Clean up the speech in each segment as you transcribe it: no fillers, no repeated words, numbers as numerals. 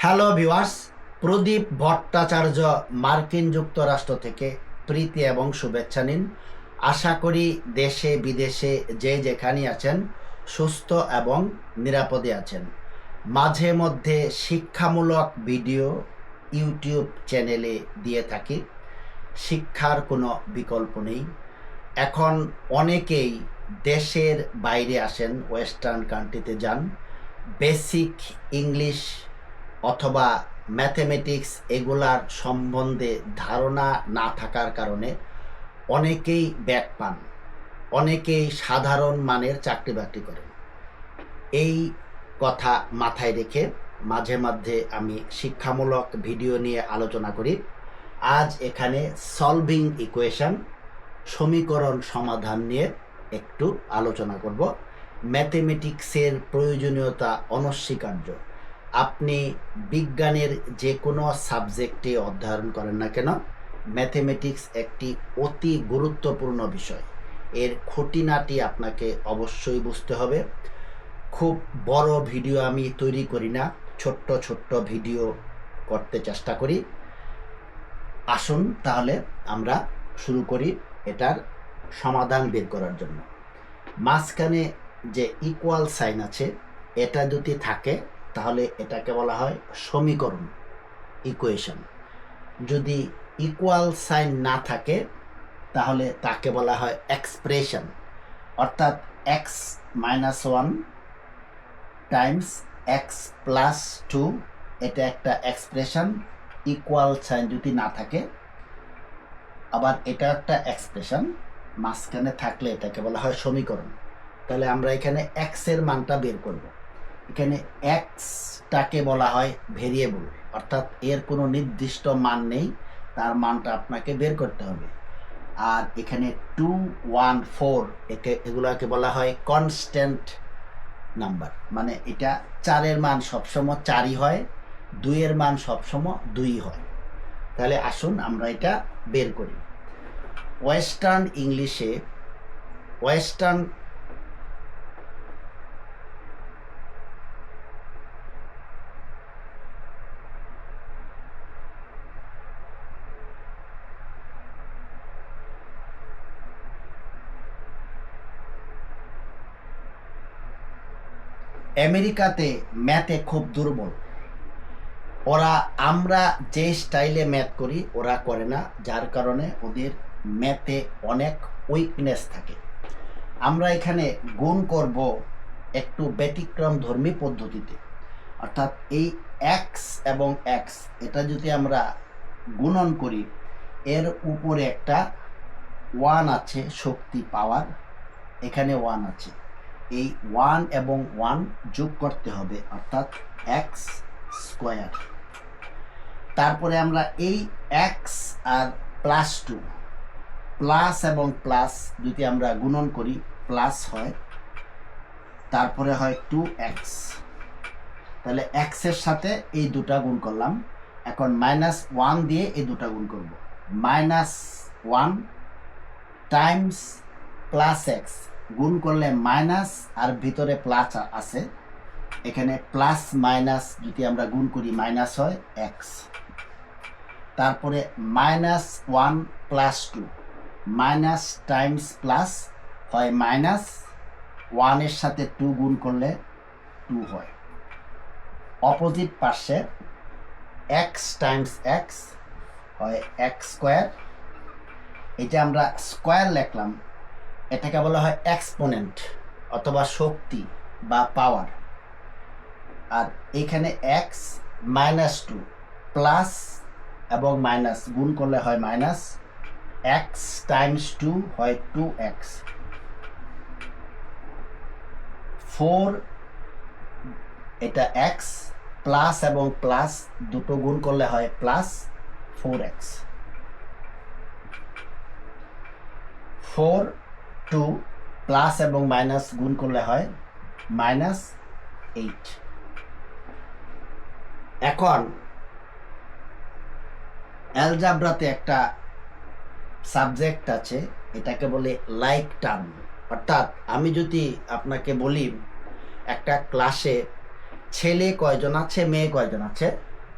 Hello viewers, প্রদীপ ভট্টাচার্য মার্কিন যুক্তরাষ্ট্র থেকে প্রীতি এবং শুভেচ্ছা নিন। আশা করি দেশে বিদেশে যে যেখানে আছেন সুস্থ এবং নিরাপদে আছেন। মাঝে মধ্যে শিক্ষামূলক ভিডিও ইউটিউব চ্যানেলে দিয়ে থাকি। শিক্ষার কোনো বিকল্প নেই। এখন অনেকেই দেশের বাইরে আসেন, ওয়েস্টার্ন কান্ট্রিতে যান। বেসিক ইংলিশ অথবা ম্যাথমেটিক্স এগুলার সম্বন্ধে ধারণা না থাকার কারণে অনেকেই ব্যাক পান, অনেকেই সাধারণ মানের চাকরি বাকরি করেন। এই কথা মাথায় রেখে মাঝে মধ্যে আমি শিক্ষামূলক ভিডিও নিয়ে আলোচনা করি। আজ এখানে সলভিং ইকুয়েশন, সমীকরণ সমাধান নিয়ে একটু আলোচনা করব। ম্যাথমেটিক্সের প্রয়োজনীয়তা অনস্বীকার্য। আপনি বিজ্ঞানের যে কোনো সাবজেক্টে অধ্যয়ন করেন না কেন, ম্যাথমেটিক্স একটি অতি গুরুত্বপূর্ণ বিষয়। এর খুঁটিনাটি আপনাকে অবশ্যই বুঝতে হবে। খুব বড় ভিডিও আমি তৈরি করি না, ছোট্ট ছোট্ট ভিডিও করতে চেষ্টা করি। আসুন তাহলে আমরা শুরু করি এটার সমাধান বের করার জন্য। মাঝখানে যে ইকুয়াল সাইন আছে, এটা যদি থাকে তাহলে এটাকে বলা হয় সমীকরণ, ইকুয়েশন। যদি ইকুয়াল সাইন না থাকে তাহলে তাকে বলা হয় এক্সপ্রেশন, অর্থাৎ X minus one times X plus two, এটা একটা এক্সপ্রেশন। ইকুয়াল সাইন যদি না থাকে, আবার এটা একটা এক্সপ্রেশন, মাঝখানে থাকলে এটাকে বলা হয় সমীকরণ। তাহলে আমরা এখানে এক্স এর মানটা বের করব। এখানে এক্সটাকে বলা হয় ভেরিয়েবল, অর্থাৎ এর কোনো নির্দিষ্ট মান নেই, তার মানটা আপনাকে বের করতে হবে। আর এখানে 2, 1, 4 এগুলোকে বলা হয় কনস্ট্যান্ট নাম্বার, মানে এটা 4-এর মান সবসময় 4ই হয়, 2-এর মান সবসময় 2ই হয়। তাহলে আসুন আমরা এটা বের করি। ওয়েস্টার্ন ইংলিশে ওয়েস্টার্ন আমেরিকাতে ম্যাথে খুব দুর্বল ওরা। আমরা যে স্টাইলে ম্যাথ করি ওরা করে না, যার কারণে ওদের ম্যাথে অনেক উইকনেস থাকে। আমরা এখানে গুণ করব একটু ব্যতিক্রম ধর্মী পদ্ধতিতে, অর্থাৎ এই এক্স এবং এক্স এটা যদি আমরা গুণন করি, এর উপরে একটা ওয়ান আছে, শক্তি পাওয়ার, এখানে ওয়ান আছে, এই ওয়ান এবং ওয়ান যোগ করতে হবে, অর্থাৎ এক্স স্কোয়ার। তারপরে আমরা এই এক্স আর প্লাস টু, প্লাস এবং প্লাস যদি আমরা গুণন করি প্লাস হয়, তারপরে হয় 2x। তাহলে এক্স এর সাথে এই দুটা গুণ করলাম। এখন -1 দিয়ে এই দুটা গুণ করব। -1 টাইমস প্লাস এক্স, গুণ করলে মাইনাস আর ভিতরে প্লাস আছে, এখানে প্লাস মাইনাস যদি আমরা গুণ করি মাইনাস হয় এক্স। তারপরে -1 প্লাস 2, মাইনাস টাইমস প্লাস হয় মাইনাস, 1 এর সাথে 2 গুণ করলে 2 হয়। অপোজিট পাশে এক্স টাইমস এক্স হয় এক্স স্কোয়ার। এটা আমরা স্কোয়ার লিখলাম, এটাকে বলা হয় এক্সপোনেন্ট অথবা শক্তি বা পাওয়ার। আর এখানে এক্স -2 প্লাস এবং মাইনাস গুণ করলে হয় মাইনাস, এক্স টাইমস 2 হয় 2x। 4, এটা এক্স প্লাস এবং প্লাস দুটো গুণ করলে হয় প্লাস 4x। 4, 2 প্লাস এবং মাইনাস গুণ করলে হয় -8। এখন অ্যালজাব্রাতে একটা সাবজেক্ট আছে, এটাকে বলে লাইক টার্ম। অর্থাৎ আমি যদি আপনাকে বলি একটা ক্লাসে ছেলে কয়জন আছে, মেয়ে কয়জন আছে,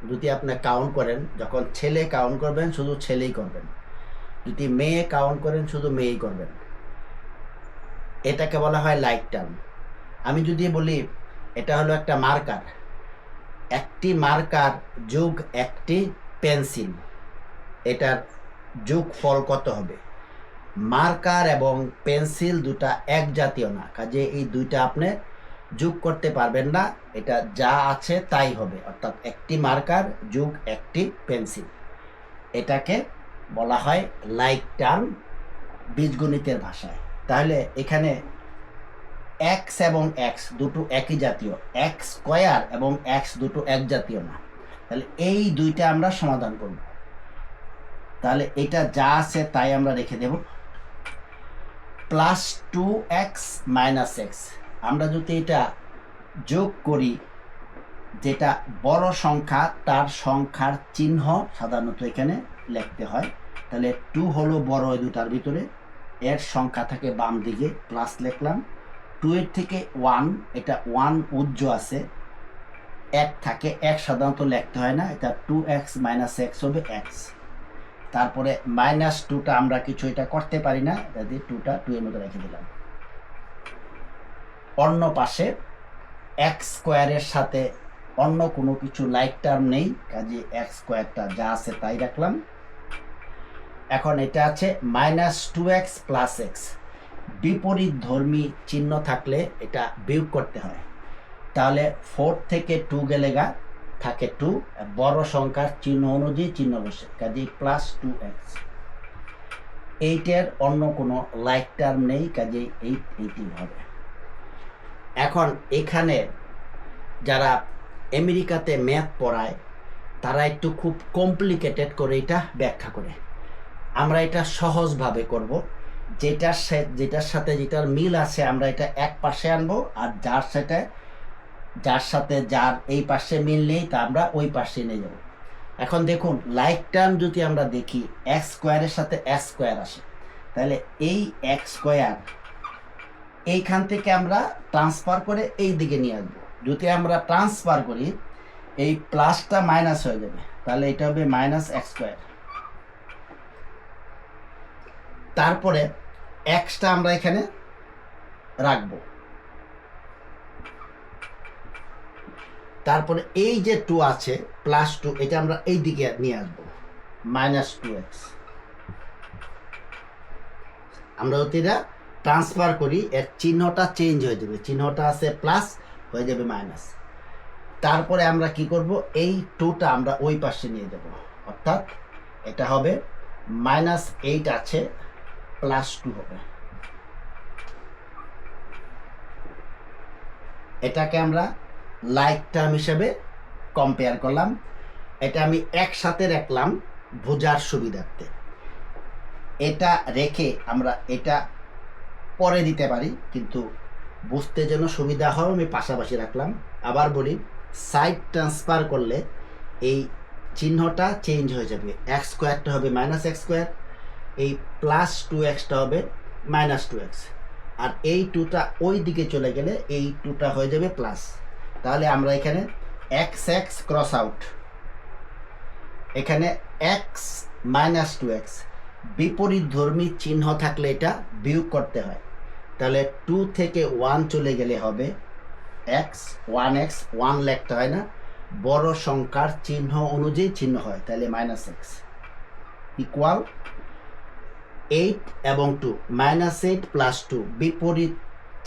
যদি আপনি কাউন্ট করেন, যখন ছেলে কাউন্ট করবেন শুধু ছেলেই করবেন, যদি মেয়ে কাউন্ট করেন শুধু মেয়েই করবেন। এটাকে বলা হয় লাইক টার্ম। আমি যদি বলি এটা হলো একটা মার্কার, একটি মার্কার যোগ একটি পেন্সিল, এটার যোগফল কত হবে? মার্কার এবং পেন্সিল দুটা এক জাতীয় না, কাজে এই দুইটা আপনি যোগ করতে পারবেন না, এটা যা আছে তাই হবে, অর্থাৎ একটি মার্কার যোগ একটি পেন্সিল, এটাকে বলা হয় লাইক টার্ম বীজগণিতের ভাষায়। তাহলে এখানে এক্স এবং এক্স দুটো একই জাতীয়, এক্স স্কোয়ার এবং এক্স দুটো এক জাতীয় না, তাহলে এই দুইটা আমরা সমাধান করব। তাহলে এটা যা আছে তাই আমরা রেখে দেব, প্লাস 2x মাইনাস এক্স। আমরা যদি এটা যোগ করি, যেটা বড় সংখ্যা তার সংখ্যার চিহ্ন সাধারণত এখানে লিখতে হয়, তাহলে 2 হলো বড় এই দুটার ভিতরে, এর সংখ্যা থাকে বাম দিকে, প্লাস লিখলাম। 2 এর থেকে 1, এটা 1 উজ্জ আছে, 1 থাকে, 1 সাধারণত লিখতে হয় না, এটা 2x মাইনাস এক্স হবে x। তারপরে মাইনাস 2টা আমরা কিছু এটা করতে পারি না, এটা দিয়ে 2টা 2 এর মধ্যে রেখে দিলাম। অন্য পাশে এক্স স্কোয়ারের সাথে অন্য কোনো কিছু লাইক টার্ম নেই, কাজে এক্স স্কোয়ারটা যা আছে তাই রাখলাম। এখন এটা আছে মাইনাস 2x প্লাস এক্স, বিপরীত ধর্মী চিহ্ন থাকলে এটা বিয়োগ করতে হয়, তাহলে 4 থেকে 2 গেলে গা থাকে 2, বড় সংখ্যার চিহ্ন অনুযায়ী চিহ্ন বসে, কাজে প্লাস 2x। এইটার অন্য কোনো লাইক টার্ম নেই, কাজে এইটি হবে। এখন এখানে যারা আমেরিকাতে ম্যাথ পড়ায় তারা একটু খুব কমপ্লিকেটেড করে এটা ব্যাখ্যা করে, আমরা এটা সহজভাবে করব, যেটার সাথে যেটার মিল আছে আমরা এটা এক পাশে আনবো, আর যার সাথে যার এই পাশে মিল নেই তা আমরা ওই পাশে নিয়ে যাব। এখন দেখুন লাইক টার্ম যদি আমরা দেখি, এক্স স্কোয়ারের সাথে এক্স স্কোয়ার আসে, তাহলে এই এক্স স্কোয়ার এইখান থেকে আমরা ট্রান্সফার করে এই দিকে নিয়ে আসবো। যদি আমরা ট্রান্সফার করি এই প্লাসটা মাইনাস হয়ে যাবে, তাহলে এটা হবে মাইনাস এক্স স্কোয়ার। তারপরে এক্সটা আমরা এখানে রাখবো, তারপরে এই যে 2 আছে প্লাস 2, এটা আমরা এই দিকে নিয়ে আসবো, মাইনাস 2x। আমরা যদি এটা ট্রান্সফার করি এর চিহ্নটা চেঞ্জ হয়ে যাবে, চিহ্নটা আছে প্লাস হয়ে যাবে মাইনাস। তারপরে আমরা কি করব, এই 2টা আমরা ওই পাশে নিয়ে যাব, অর্থাৎ এটা হবে মাইনাস 8 আছে প্লাস 2 হবে। এটাকে আমরা লাইক টার্ম হিসেবে কম্পেয়ার করলাম, এটা আমি একসাথে রাখলাম বোঝার সুবিধার্থে। এটা রেখে আমরা এটা পরে দিতে পারি, কিন্তু বুঝতে যেন সুবিধা হয় আমি পাশাপাশি রাখলাম। আবার বলি, সাইড ট্রান্সফার করলে এই চিহ্নটা চেঞ্জ হয়ে যাবে, এক্স স্কোয়ারটা হবে মাইনাস এক্স স্কোয়ার, এই প্লাস 2xটা হবে মাইনাস 2x, আর এই 2টা ওই দিকে চলে গেলে এই 2টা হয়ে যাবে প্লাস। তাহলে আমরা এখানে এক্স এক্স ক্রস আউট, এখানে এক্স মাইনাস 2x, বিপরীত ধর্মী চিহ্ন থাকলে এটা বিয়োগ করতে হয়, তাহলে 2 থেকে 1 চলে গেলে হবে x, 1x, 1 লিখতে হয় না, বড় সংখ্যার চিহ্ন অনুযায়ী চিহ্ন হয়, তাহলে মাইনাস এক্স ইকুয়াল 8 এবং 2, মাইনাস 8 প্লাস 2 বিপরীত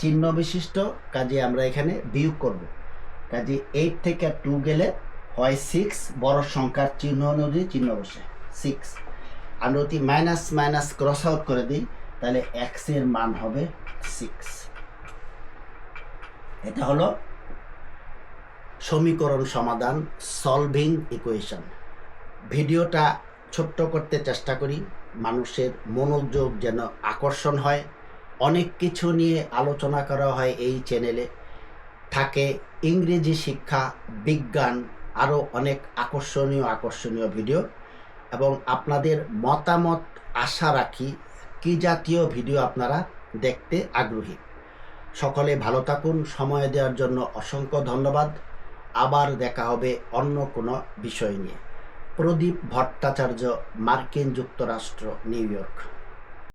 চিহ্ন বিশিষ্ট, কাজে আমরা এখানে বিয়োগ করব, কাজে 8 থেকে 2 গেলে হয় 6, বড় সংখ্যার চিহ্ন অনুযায়ী চিহ্ন বসে 6। আমরা যদি মাইনাস মাইনাস ক্রস আউট করে দিই তাহলে x এর মান হবে 6। এটা হলো সমীকরণ সমাধান, সলভিং ইকুয়েশন। ভিডিওটা ছোট্ট করতে চেষ্টা করি, মানুষের মনোযোগ যেন আকর্ষণ হয়। অনেক কিছু নিয়ে আলোচনা করা হয় এই চ্যানেলে, থাকে ইংরেজি শিক্ষা, বিজ্ঞান, আরও অনেক আকর্ষণীয় ভিডিও, এবং আপনাদের মতামত আশা রাখি কি জাতীয় ভিডিও আপনারা দেখতে আগ্রহী। সকলে ভালো থাকুন, সময় দেওয়ার জন্য অসংখ্য ধন্যবাদ। আবার দেখা হবে অন্য কোনো বিষয় নিয়ে। প্রদীপ ভট্টাচার্য, মার্কিন যুক্তরাষ্ট্র, নিউ ইয়র্ক।